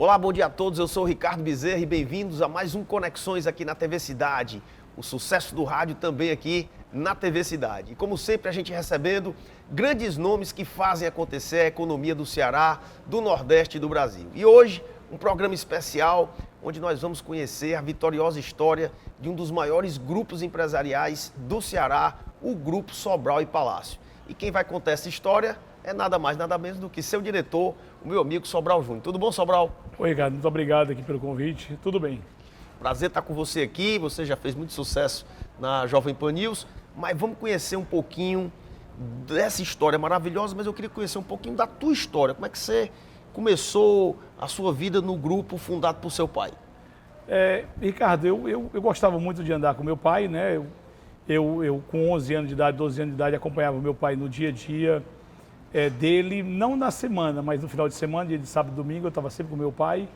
Olá, bom dia a todos, eu sou o Ricardo Bezerra e bem-vindos a mais um Conexões aqui na TV Cidade. O sucesso do rádio também aqui na TV Cidade. E como sempre a gente recebendo grandes nomes que fazem acontecer a economia do Ceará, do Nordeste e do Brasil. E hoje um programa especial onde nós vamos conhecer a vitoriosa história de um dos maiores grupos empresariais do Ceará, o Grupo Sobral e Palácio. E quem vai contar essa história é nada mais, nada menos do que seu diretor, o meu amigo Sobral Júnior. Tudo bom, Sobral? Oi, Ricardo, muito obrigado aqui pelo convite. Tudo bem. Prazer estar com você aqui. Você já fez muito sucesso na Jovem Pan News, mas vamos conhecer um pouquinho dessa história maravilhosa, mas eu queria conhecer um pouquinho da tua história. Como é que você começou a sua vida no grupo fundado por seu pai? Ricardo, eu gostava muito de andar com meu pai, né? Eu com 11 anos de idade, 12 anos de idade, acompanhava meu pai no dia a dia dele, não na semana, mas no final de semana, dia de sábado e domingo, eu estava sempre com meu pai.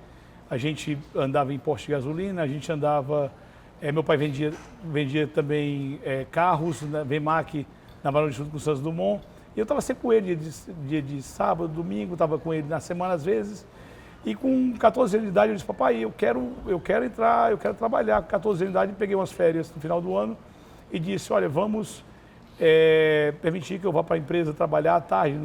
A gente andava em posto de gasolina, a gente andava... meu pai vendia também carros, né, VMAC, na Barão de Fruto com o Santos Dumont. E eu estava sempre com ele dia de sábado, domingo, estava com ele na semana às vezes. E com 14 anos de idade eu disse, papai, eu quero entrar, eu quero trabalhar. Com 14 anos de idade peguei umas férias no final do ano e disse, olha, vamos permitir que eu vá para a empresa trabalhar à tarde,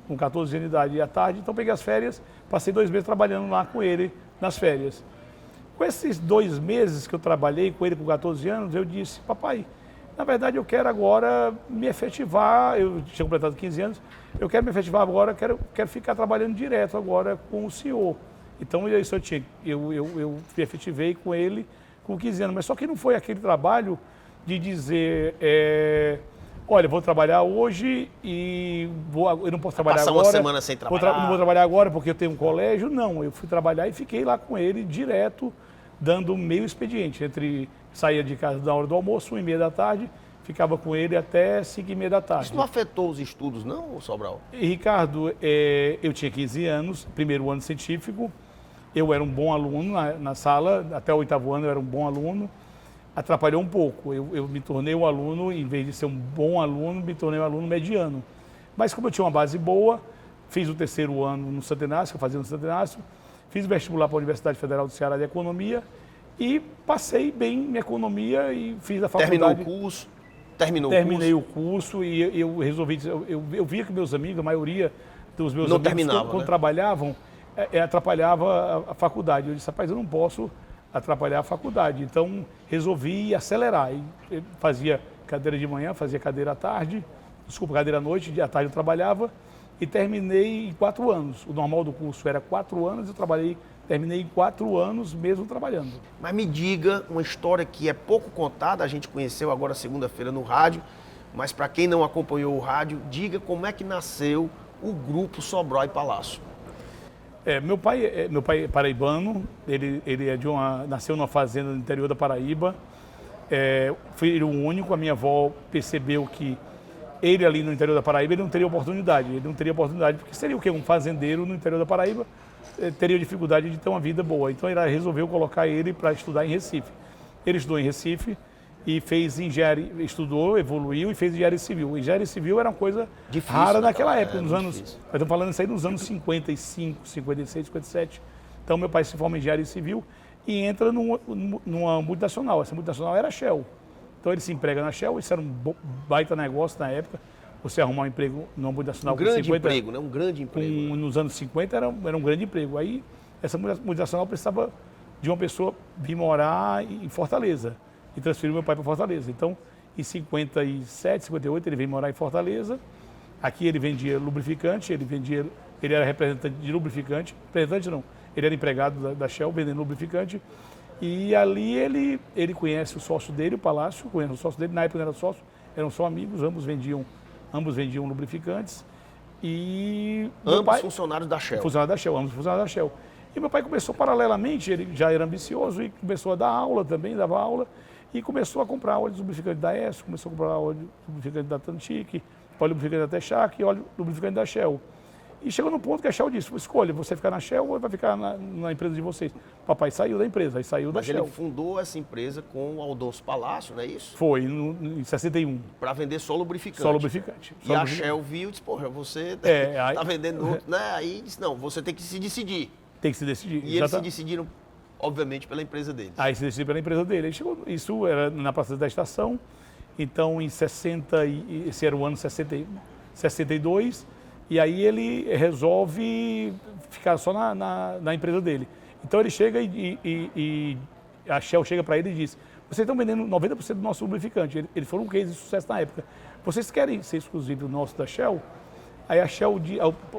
com 14 anos de idade e à tarde. Então peguei as férias, passei 2 meses trabalhando lá com ele nas férias. Com esses 2 meses que eu trabalhei com ele com 14 anos, eu disse, papai, na verdade eu quero agora me efetivar, eu tinha completado 15 anos, eu quero me efetivar agora, quero ficar trabalhando direto agora com o senhor. Então eu me efetivei com ele com 15 anos, mas só que não foi aquele trabalho de dizer, olha, vou trabalhar hoje e eu não posso trabalhar Passar agora. uma semana sem trabalhar. Não vou trabalhar agora porque eu tenho um colégio. Não, eu fui trabalhar e fiquei lá com ele direto, dando meio expediente. Saía de casa na hora do almoço, 1h30 da tarde, ficava com ele até 5h30 da tarde. Isso não afetou os estudos, não, Sobral? E, Ricardo, eu tinha 15 anos, primeiro ano científico, eu era um bom aluno na sala, até o 8º ano eu era um bom aluno. Atrapalhou um pouco, eu me tornei um aluno, em vez de ser um bom aluno, me tornei um aluno mediano. Mas como eu tinha uma base boa, fiz o 3º ano no Santo Inácio, eu fazia no Santo Inácio, fiz vestibular para a Universidade Federal do Ceará de Economia e passei bem minha economia e fiz a faculdade. Terminou o curso? Terminei o curso e eu resolvi, eu via que meus amigos, a maioria dos meus não amigos, terminava, quando né? trabalhavam, atrapalhava a faculdade. Eu disse, rapaz, eu não posso atrapalhar a faculdade. Então, resolvi acelerar. E fazia cadeira de manhã, fazia cadeira à tarde, cadeira à noite, à tarde eu trabalhava e terminei em 4 anos. O normal do curso era 4 anos, terminei em 4 anos mesmo trabalhando. Mas me diga uma história que é pouco contada, a gente conheceu agora segunda-feira no rádio, mas para quem não acompanhou o rádio, diga como é que nasceu o Grupo Sobral e Palácio. Meu pai é paraibano, ele nasceu numa fazenda no interior da Paraíba, filho único. A minha avó percebeu que ele ali no interior da Paraíba ele não teria oportunidade, porque seria o quê? Um fazendeiro no interior da Paraíba, teria dificuldade de ter uma vida boa. Então ele resolveu colocar ele para estudar em Recife. Ele estudou em Recife e fez engenharia, estudou, evoluiu e fez engenharia civil. Engenharia civil era uma coisa difícil, rara naquela época, nos anos... difícil. Nós estamos falando isso aí nos anos 55, 56, 57. Então meu pai se forma em engenharia civil e entra numa multinacional. Essa multinacional era a Shell. Então ele se emprega na Shell, isso era um baita negócio na época. Você arrumar um emprego numa multinacional com 50... emprego, né? Um grande emprego. Nos anos 50 era um grande emprego. Aí essa multinacional precisava de uma pessoa vir morar em Fortaleza. E transferiu meu pai para Fortaleza. Então, em 57, 58, ele veio morar em Fortaleza. Aqui ele vendia lubrificante, ele era representante de lubrificante. Representante não, ele era empregado da Shell, vendendo lubrificante. E ali ele conhece o sócio dele, o Palácio, conhece o sócio dele. Na época não era sócio, eram só amigos, ambos vendiam lubrificantes. E ambos funcionários da Shell. Ambos funcionários da Shell. E meu pai começou paralelamente, ele já era ambicioso e começou a dar aula também, dava aula. E começou a comprar óleo de lubrificante da ESSO, começou a comprar óleo de lubrificante da Tantic, óleo lubrificante da Texac e óleo lubrificante da Shell. E chegou no ponto que a Shell disse, escolha, você ficar na Shell ou vai ficar na empresa de vocês. Papai saiu da empresa, aí saiu da Shell. Mas ele fundou essa empresa com o Aldonso Palácio, não é isso? Foi, em 61. Para vender só lubrificante. Só lubrificante. E a Shell viu e disse, porra, você tá vendendo outro, né? Aí disse, não, você tem que se decidir. Tem que se decidir. E eles se decidiram, obviamente, pela empresa deles. Aí se decidiu pela empresa dele. Aí chegou, isso era na Praça da Estação, então em 60, esse era o ano 62, e aí ele resolve ficar só na empresa dele. Então ele chega e a Shell chega para ele e diz: vocês estão vendendo 90% do nosso lubrificante. Eles foram um case de sucesso na época. Vocês querem ser exclusivo nosso da Shell? Aí a Shell,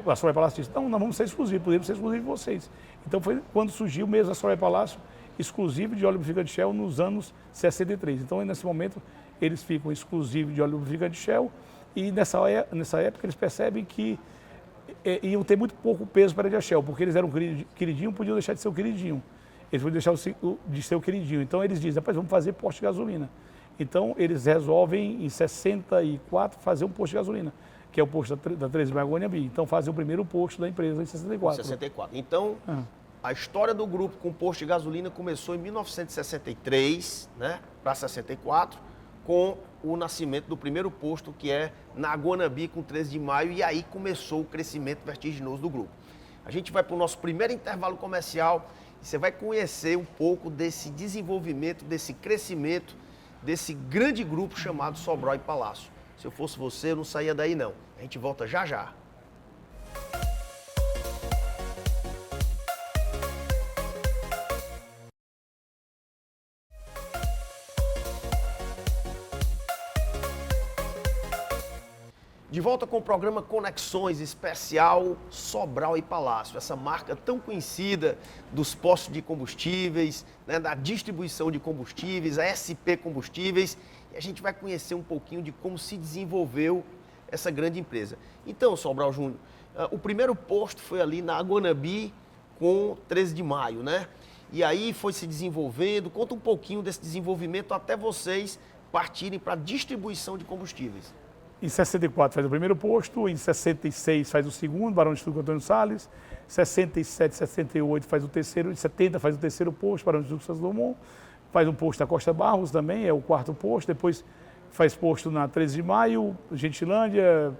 a Soraya Palácio disse: não, nós vamos ser exclusivos, podemos ser exclusivos de vocês. Então foi quando surgiu mesmo a Soraya Palácio, exclusivo de óleo lubrificante Shell nos anos 63. Então nesse momento eles ficam exclusivos de óleo lubrificante Shell e nessa época eles percebem que iam ter muito pouco peso para a Shell, porque eles eram queridinho, podiam deixar de ser o queridinho. Eles podiam deixar de ser o queridinho. Então eles dizem: rapaz, vamos fazer posto de gasolina. Então eles resolvem em 64 fazer um posto de gasolina, que é o posto da 13 Maio Guanabara. Então fazem o primeiro posto da empresa em 64. 64. Então, a história do grupo com posto de gasolina começou em 1963, né, para 64, com o nascimento do primeiro posto, que é na Guanabara, com 13 de maio, e aí começou o crescimento vertiginoso do grupo. A gente vai para o nosso primeiro intervalo comercial e você vai conhecer um pouco desse desenvolvimento, desse crescimento, desse grande grupo chamado Sobral e Palácio. Se eu fosse você, eu não saía daí não. A gente volta já já. De volta com o programa Conexões especial Sobral e Palácio, essa marca tão conhecida dos postos de combustíveis, né, da distribuição de combustíveis, a SP Combustíveis, e a gente vai conhecer um pouquinho de como se desenvolveu essa grande empresa. Então, Sobral Júnior, o primeiro posto foi ali na Guanabara com 13 de maio, né? E aí foi se desenvolvendo, conta um pouquinho desse desenvolvimento até vocês partirem para a distribuição de combustíveis. Em 64 faz o primeiro posto, em 66 faz o segundo, Barão de Estudo Antônio Salles, 67, 68 faz o terceiro, em 70 faz o terceiro posto, Barão de Estudo Santos Dumont, faz um posto na Costa Barros também, é o quarto posto, depois faz posto na 13 de maio, Gentilândia,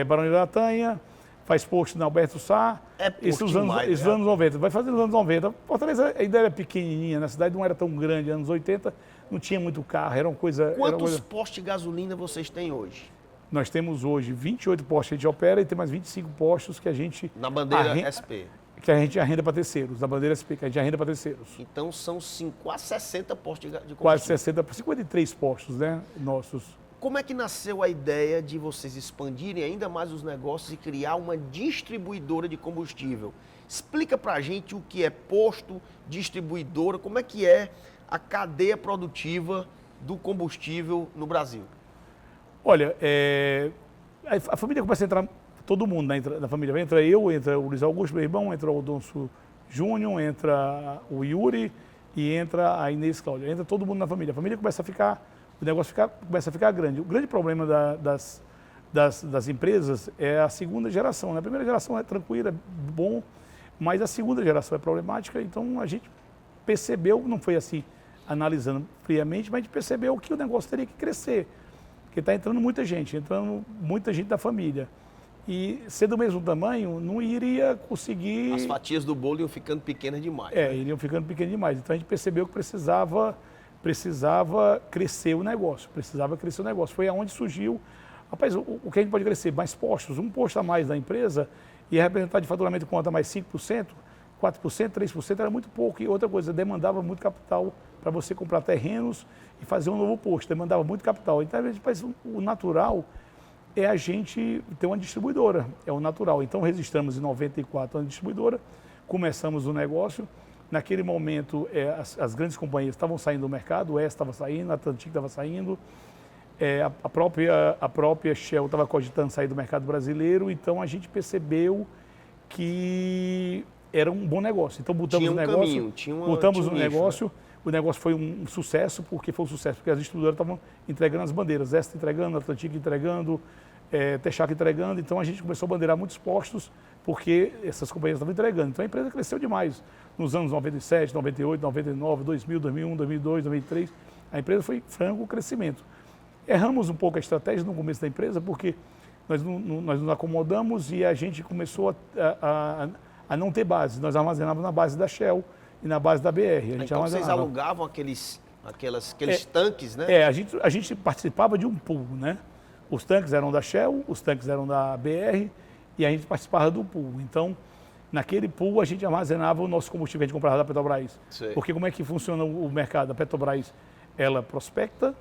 Barão de Aratanha, faz posto na Alberto Sá, esses anos 90, vai fazer nos anos 90. Fortaleza ainda era pequenininha, na cidade não era tão grande, anos 80 não tinha muito carro, era uma coisa... Quantos postos de gasolina vocês têm hoje? Nós temos hoje 28 postos que a gente opera e tem mais 25 postos que a gente... Na bandeira SP. Que a gente arrenda para terceiros, na bandeira SP, que a gente arrenda para terceiros. Então são quase 60 postos de combustível. Quase 60, 53 postos, né, nossos. Como é que nasceu a ideia de vocês expandirem ainda mais os negócios e criar uma distribuidora de combustível? Explica pra gente o que é posto, distribuidora, como é que é a cadeia produtiva do combustível no Brasil. Olha, a família começa a entrar, todo mundo na família. Entra eu, entra o Luiz Augusto, meu irmão, entra o Odonso Júnior, entra o Yuri e entra a Inês Cláudia. Entra todo mundo na família. A família começa a ficar, o negócio começa a ficar grande. O grande problema das empresas é a segunda geração, né? A primeira geração é tranquila, é bom, mas a segunda geração é problemática. Então a gente percebeu, não foi assim analisando friamente, mas a gente percebeu que o negócio teria que crescer. Porque está entrando muita gente da família. E ser do mesmo tamanho, não iria conseguir... As fatias do bolo iam ficando pequenas demais. Iriam ficando pequenas demais. Então a gente percebeu que precisava crescer o negócio. Foi aonde surgiu... Rapaz, o que a gente pode crescer? Mais postos. Um posto a mais da empresa ia representar de faturamento conta mais 5%, 4%, 3%, era muito pouco. E outra coisa, demandava muito capital para você comprar terrenos e fazer um novo posto. Demandava muito capital. Então, o natural é a gente ter uma distribuidora. É o natural. Então, registramos em 94 uma distribuidora, começamos o negócio. Naquele momento, as grandes companhias estavam saindo do mercado, o ES estava saindo, a Atlantic estava saindo, a própria Shell estava cogitando sair do mercado brasileiro. Então, a gente percebeu que era um bom negócio. Então, botamos o negócio, o negócio foi um sucesso, porque as distribuidoras estavam entregando as bandeiras, Esta entregando, Atlantic entregando, Texaco entregando, então a gente começou a bandeirar muitos postos, porque essas companhias estavam entregando. Então a empresa cresceu demais nos anos 97, 98, 99, 2000, 2001, 2002, 2003, a empresa foi franco crescimento. Erramos um pouco a estratégia no começo da empresa, porque nós nos acomodamos e a gente começou a a não ter base. Nós armazenávamos na base da Shell e na base da BR. A gente Então vocês armazenava. alugavam aqueles tanques, né? A gente participava de um pool, né? Os tanques eram da Shell, os tanques eram da BR e a gente participava do pool. Então, naquele pool a gente armazenava o nosso combustível, a gente comprava da Petrobras. Sei. Porque como é que funciona o mercado? A Petrobras, ela prospecta,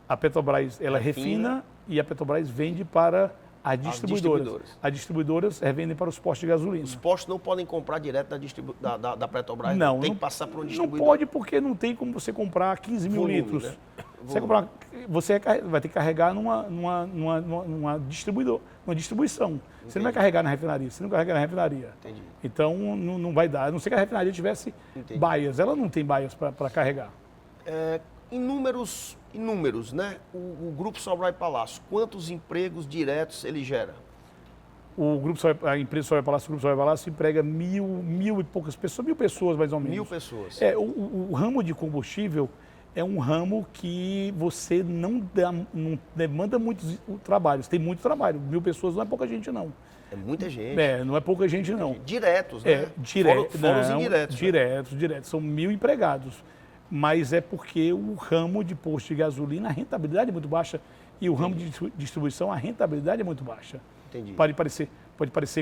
a Petrobras, ela refina e a Petrobras vende para as distribuidoras. As distribuidoras revendem para os postos de gasolina. Os postos não podem comprar direto da Petrobras, Não, tem não, que passar por um não distribuidor. pode porque não tem como você comprar 15 mil Volume, litros. né? Você vai ter que carregar numa distribuição. Você não vai carregar na refinaria, você não carrega na refinaria. Entendi. Então não vai dar, a não ser que a refinaria tivesse baias. Ela não tem baias para carregar. Em números, né? O Grupo Sobral e Palácio, quantos empregos diretos ele gera? A empresa Sobral e Palácio, o Grupo Sobral e Palácio emprega mil e poucas pessoas, 1.000 pessoas mais ou menos. 1.000 pessoas. O ramo de combustível é um ramo que você não demanda muitos trabalhos. Tem muito trabalho. 1.000 pessoas não é pouca gente, não. É muita gente. Não é pouca gente, não. Diretos, né? Fora os indiretos. Diretos. São 1.000 empregados. Mas é porque o ramo de posto de gasolina, a rentabilidade é muito baixa. E o ramo de distribuição, a rentabilidade é muito baixa. Entendi. Pode parecer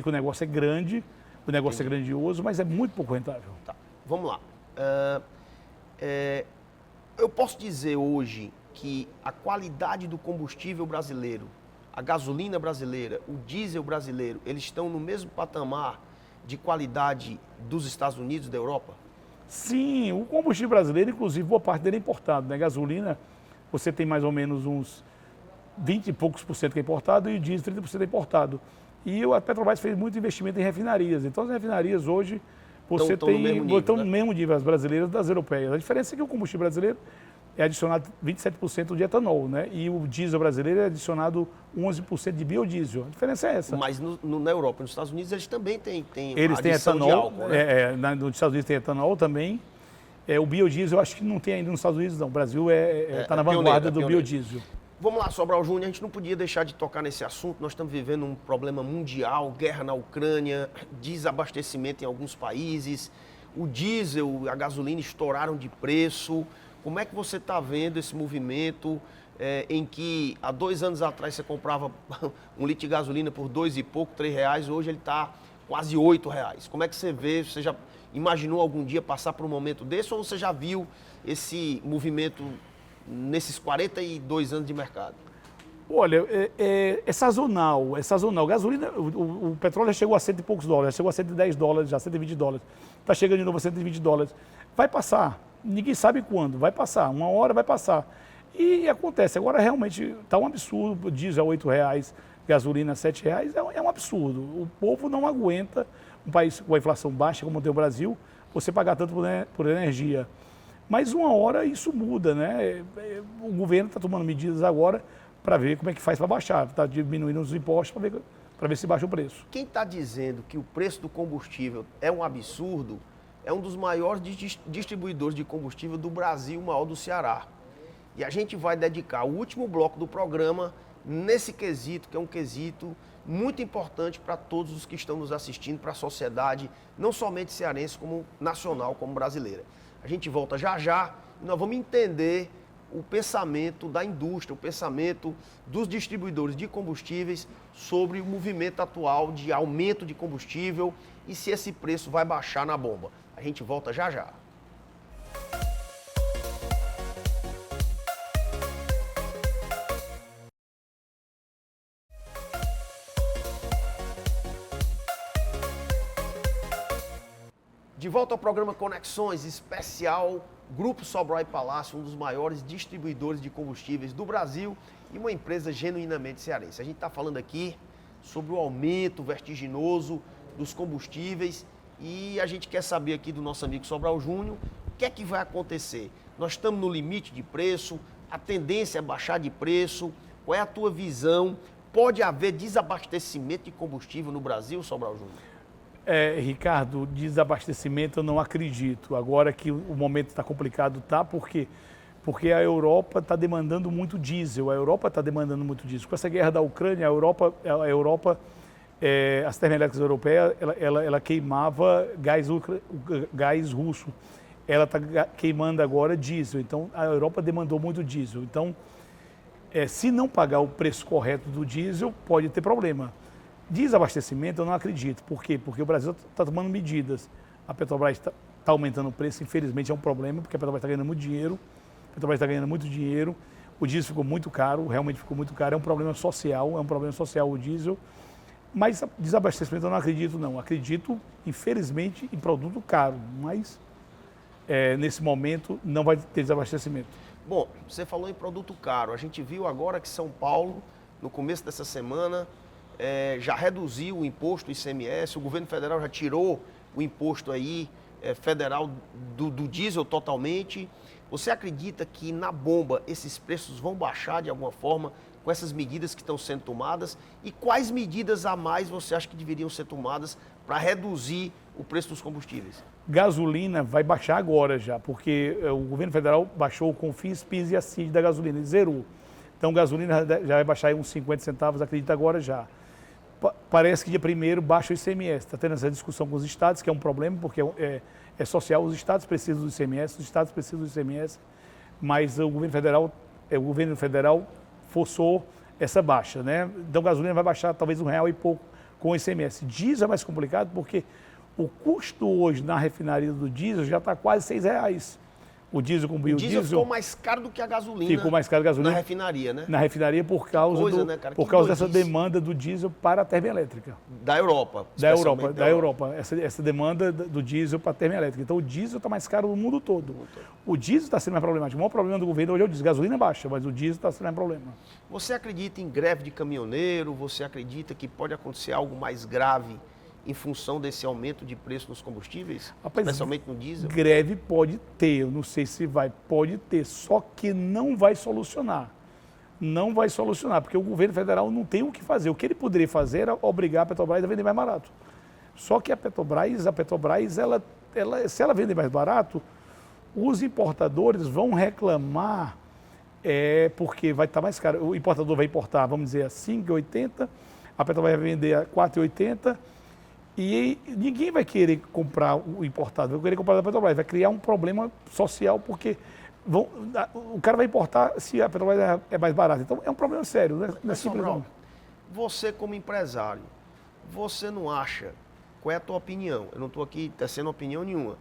que o negócio é grande, o negócio é grandioso, mas é muito pouco rentável. Tá. Vamos lá. Eu posso dizer hoje que a qualidade do combustível brasileiro, a gasolina brasileira, o diesel brasileiro, eles estão no mesmo patamar de qualidade dos Estados Unidos, da Europa? Sim, o combustível brasileiro, inclusive, boa parte dele é importado, né? Gasolina, você tem mais ou menos uns 20 e poucos por cento que é importado e o diesel 30% é importado. E a Petrobras fez muito investimento em refinarias. Então, as refinarias hoje, você estão no mesmo nível, as brasileiras das europeias. A diferença é que o combustível brasileiro é adicionado 27% de etanol, né? E o diesel brasileiro é adicionado 11% de biodiesel. A diferença é essa. Mas na Europa, nos Estados Unidos, eles também têm Eles têm adição etanol, de álcool, né? Nos Estados Unidos tem etanol também. O biodiesel eu acho que não tem ainda nos Estados Unidos, não. O Brasil está na vanguarda do biodiesel. Vamos lá, Sobral Júnior, a gente não podia deixar de tocar nesse assunto. Nós estamos vivendo um problema mundial, guerra na Ucrânia, desabastecimento em alguns países. O diesel, a gasolina estouraram de preço. Como é que você está vendo esse movimento em que há 2 anos atrás você comprava um litro de gasolina por 2 e pouco, 3 reais, hoje ele está quase 8 reais. Como é que você vê? Você já imaginou algum dia passar por um momento desse ou você já viu esse movimento nesses 42 anos de mercado? Olha, é sazonal, é sazonal. Gasolina, o petróleo já chegou a $100 e poucos, já chegou a $110, já $120. Está chegando de novo a $120. Vai passar, ninguém sabe quando, vai passar, uma hora vai passar. E acontece, agora realmente está um absurdo, diesel a 8 reais, gasolina a 7 reais, é um absurdo. O povo não aguenta, um país com a inflação baixa como tem o Brasil, você pagar tanto por energia. Mas uma hora isso muda, né? O governo está tomando medidas agora para ver como é que faz para baixar, está diminuindo os impostos para ver se baixa o preço. Quem está dizendo que o preço do combustível é um absurdo é um dos maiores distribuidores de combustível do Brasil, o maior do Ceará. E a gente vai dedicar o último bloco do programa nesse quesito, que é um quesito muito importante para todos os que estão nos assistindo, para a sociedade, não somente cearense, como nacional, como brasileira. A gente volta já já e nós vamos entender o pensamento da indústria, o pensamento dos distribuidores de combustíveis sobre o movimento atual de aumento de combustível e se esse preço vai baixar na bomba. A gente volta já já. De volta ao programa Conexões, especial Grupo Sobral e Palácio, um dos maiores distribuidores de combustíveis do Brasil e uma empresa genuinamente cearense. A gente está falando aqui sobre o aumento vertiginoso dos combustíveis e a gente quer saber aqui do nosso amigo Sobral Júnior o que é que vai acontecer. Nós estamos no limite de preço, a tendência é baixar de preço, qual é a tua visão? Pode haver desabastecimento de combustível no Brasil, Sobral Júnior? Ricardo, desabastecimento eu não acredito. Agora que o momento está complicado, porque a Europa está demandando muito diesel. A Europa está demandando muito diesel. Com essa guerra da Ucrânia, a Europa as termoelétricas europeias, ela queimava gás russo. Ela está queimando agora diesel. Então, a Europa demandou muito diesel. Então, se não pagar o preço correto do diesel, pode ter problema. Desabastecimento, eu não acredito. Por quê? Porque o Brasil está tomando medidas. A Petrobras está aumentando o preço, infelizmente é um problema, porque a Petrobras está ganhando muito dinheiro. A Petrobras está ganhando muito dinheiro. O diesel ficou muito caro, realmente ficou muito caro. É um problema social o diesel. Mas desabastecimento eu não acredito, não. Acredito, infelizmente, em produto caro, mas nesse momento não vai ter desabastecimento. Bom, você falou em produto caro. A gente viu agora que São Paulo, no começo dessa semana, já reduziu o imposto ICMS, o governo federal já tirou o imposto aí, federal do diesel totalmente. Você acredita que na bomba esses preços vão baixar de alguma forma com essas medidas que estão sendo tomadas? E quais medidas a mais você acha que deveriam ser tomadas para reduzir o preço dos combustíveis? Gasolina vai baixar agora já, porque o governo federal baixou o CONFINS, PIS e a CID da gasolina, ele zerou. Então, gasolina já vai baixar aí uns 50 centavos, acredito agora já. Parece que dia 1º baixa o ICMS. Está tendo essa discussão com os estados, que é um problema, porque é social. Os estados precisam do ICMS, os estados precisam do ICMS, mas o governo federal forçou essa baixa, né? Então, gasolina vai baixar talvez R$1 e pouco com o ICMS. Diesel é mais complicado porque o custo hoje na refinaria do diesel já está quase R$6. O diesel com biodiesel... O diesel ficou mais caro do que a gasolina. Ficou mais caro que a gasolina. Na refinaria, né? Na refinaria por causa, por causa dessa demanda do diesel para a termoelétrica. Da Europa. Da Europa. Essa demanda do diesel para a termoelétrica. Então o diesel está mais caro no mundo todo. O diesel está sendo mais problemático. O maior problema do governo hoje é o diesel. Gasolina é baixa, mas o diesel está sendo mais problema. Você acredita em greve de caminhoneiro? Você acredita que pode acontecer algo mais grave em função desse aumento de preço nos combustíveis, especialmente no diesel? Greve pode ter, eu não sei se pode ter, só que não vai solucionar. Não vai solucionar, porque o governo federal não tem o que fazer. O que ele poderia fazer era obrigar a Petrobras a vender mais barato. Só que a Petrobras, se ela vender mais barato, os importadores vão reclamar, porque vai estar mais caro. O importador vai importar, vamos dizer, a 5,80, a Petrobras vai vender a 4,80, e ninguém vai querer comprar o importado, vai querer comprar da Petrobras, vai criar um problema social, porque o cara vai importar se a Petrobras é mais barata. Então é um problema sério, né? Não é simples, não. Você como empresário, você não acha, qual é a tua opinião? Eu não estou aqui tecendo opinião nenhuma.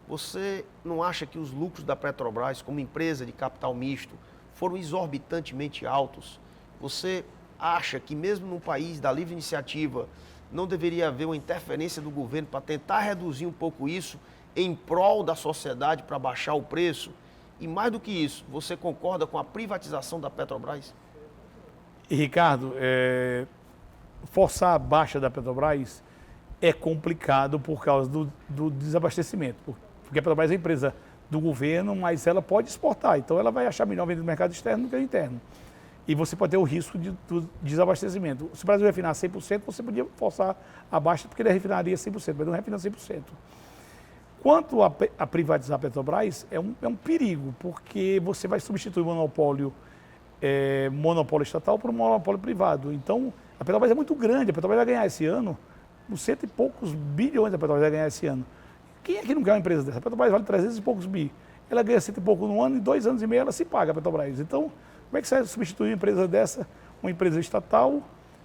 Você não acha que os lucros da Petrobras como empresa de capital misto foram exorbitantemente altos? Você acha que mesmo num país da livre iniciativa não deveria haver uma interferência do governo para tentar reduzir um pouco isso em prol da sociedade para baixar o preço? E mais do que isso, você concorda com a privatização da Petrobras? E, Ricardo, forçar a baixa da Petrobras é complicado por causa do desabastecimento. Porque a Petrobras é empresa do governo, mas ela pode exportar. Então ela vai achar melhor vender no mercado externo do que no interno. E você pode ter o risco do desabastecimento. Se o Brasil refinar 100%, você podia forçar a baixa, porque ele refinaria 100%, mas não refina 100%. Quanto a privatizar a Petrobras, é um perigo, porque você vai substituir o monopólio estatal por um monopólio privado. Então, a Petrobras é muito grande, a Petrobras vai ganhar esse ano, uns 100 e poucos bilhões a Petrobras vai ganhar esse ano. Quem é que não quer uma empresa dessa? A Petrobras vale 300 e poucos bi. Ela ganha 100 e pouco no ano, e 2 anos e meio ela se paga, a Petrobras. Então, como é que você vai substituir uma empresa dessa, uma empresa estatal,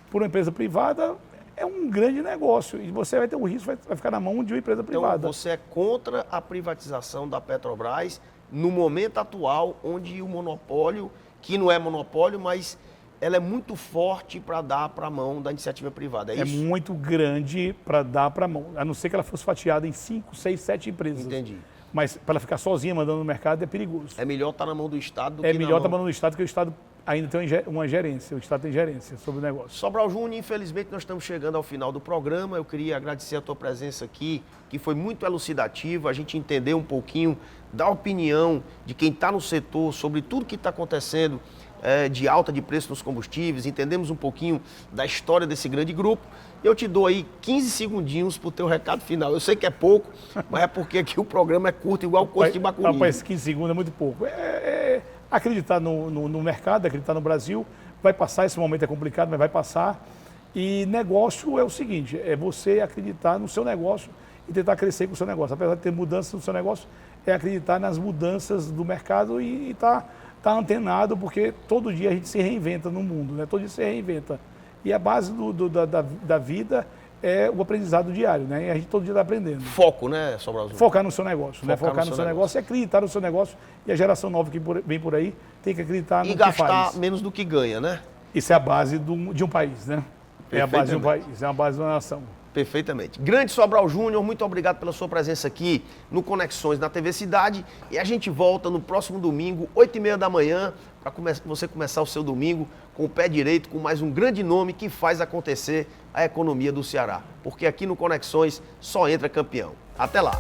por uma empresa privada? É um grande negócio e você vai ter um risco, vai ficar na mão de uma empresa privada. Então você é contra a privatização da Petrobras no momento atual, onde o monopólio, que não é monopólio, mas ela é muito forte para dar para a mão da iniciativa privada, é isso? É muito grande para dar para a mão, a não ser que ela fosse fatiada em 5, 6, 7 empresas. Entendi. Mas para ela ficar sozinha mandando no mercado é perigoso. É melhor estar na mão do Estado do que É melhor estar na mão do Estado, porque o Estado ainda tem uma gerência, o Estado tem gerência sobre o negócio. Sobral Júnior, infelizmente nós estamos chegando ao final do programa. Eu queria agradecer a tua presença aqui, que foi muito elucidativa, a gente entendeu um pouquinho da opinião de quem está no setor sobre tudo que está acontecendo de alta de preço nos combustíveis, entendemos um pouquinho da história desse grande grupo. Eu te dou aí 15 segundinhos para o teu recado final. Eu sei que é pouco, mas é porque aqui o programa é curto, igual o Costo de Bacuri. Rapaz, 15 segundos é muito pouco. Acreditar no mercado, acreditar no Brasil, vai passar, esse momento é complicado, mas vai passar. E negócio é o seguinte, é você acreditar no seu negócio e tentar crescer com o seu negócio. Apesar de ter mudanças no seu negócio, é acreditar nas mudanças do mercado e estar antenado, porque todo dia a gente se reinventa no mundo, né? Todo dia se reinventa. E a base da vida é o aprendizado diário, né? E a gente todo dia está aprendendo. Foco, né, Sobralzinho? Focar no seu negócio, né? Focar no seu negócio e acreditar no seu negócio. E a geração nova que vem por aí tem que acreditar no que faz. E gastar menos do que ganha, né? Isso é a base de um país, né? É a base de um país, é a base de uma nação. Perfeitamente. Grande Sobral Júnior, muito obrigado pela sua presença aqui no Conexões na TV Cidade. E a gente volta no próximo domingo, 8h30 da manhã, para você começar o seu domingo com o pé direito, com mais um grande nome que faz acontecer a economia do Ceará. Porque aqui no Conexões só entra campeão. Até lá!